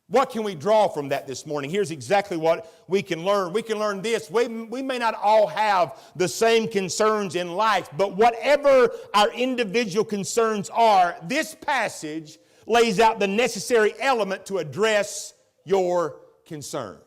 What can we draw from that this morning? Here's exactly what we can learn. We can learn this. We may not all have the same concerns in life, but whatever our individual concerns are, this passage lays out the necessary element to address your concern.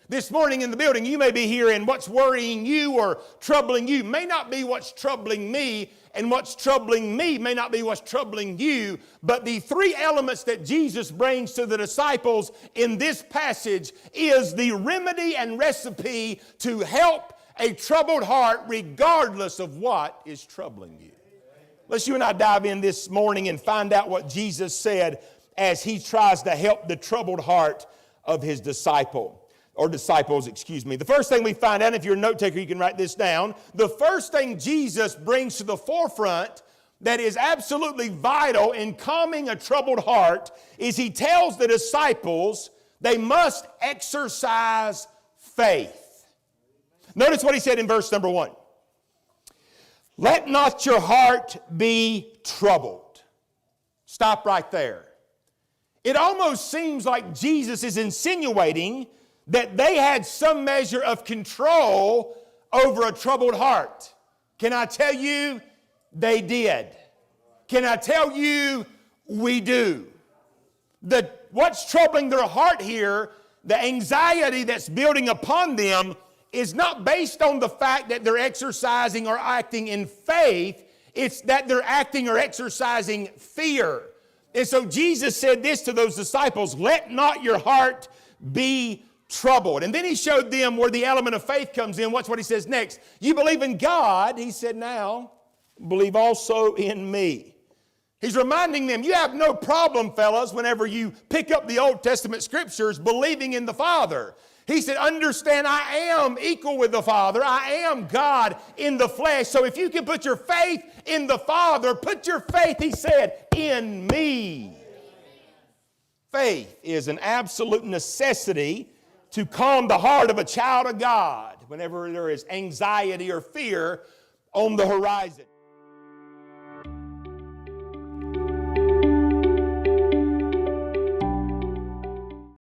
This morning in the building, you may be hearing what's worrying you or troubling you may not be what's troubling me, and what's troubling me may not be what's troubling you, but the three elements that Jesus brings to the disciples in this passage is the remedy and recipe to help a troubled heart regardless of what is troubling you. Let's you and I dive in this morning and find out what Jesus said as he tries to help the troubled heart of his disciples. The first thing we find out, if you're a note taker, you can write this down. The first thing Jesus brings to the forefront that is absolutely vital in calming a troubled heart is he tells the disciples they must exercise faith. Notice what he said in verse number 1. Let not your heart be troubled. Stop right there. It almost seems like Jesus is insinuating that they had some measure of control over a troubled heart. Can I tell you, they did. Can I tell you, we do. What's troubling their heart here, the anxiety that's building upon them, is not based on the fact that they're exercising or acting in faith. It's that they're acting or exercising fear. And so Jesus said this to those disciples, let not your heart be troubled. And then he showed them where the element of faith comes in. Watch what he says next. You believe in God, he said, now believe also in me. He's reminding them, you have no problem, fellas, whenever you pick up the Old Testament scriptures, believing in the Father. He said, understand, I am equal with the Father. I am God in the flesh. So if you can put your faith in the Father, put your faith, he said, in me. Faith is an absolute necessity to calm the heart of a child of God whenever there is anxiety or fear on the horizon.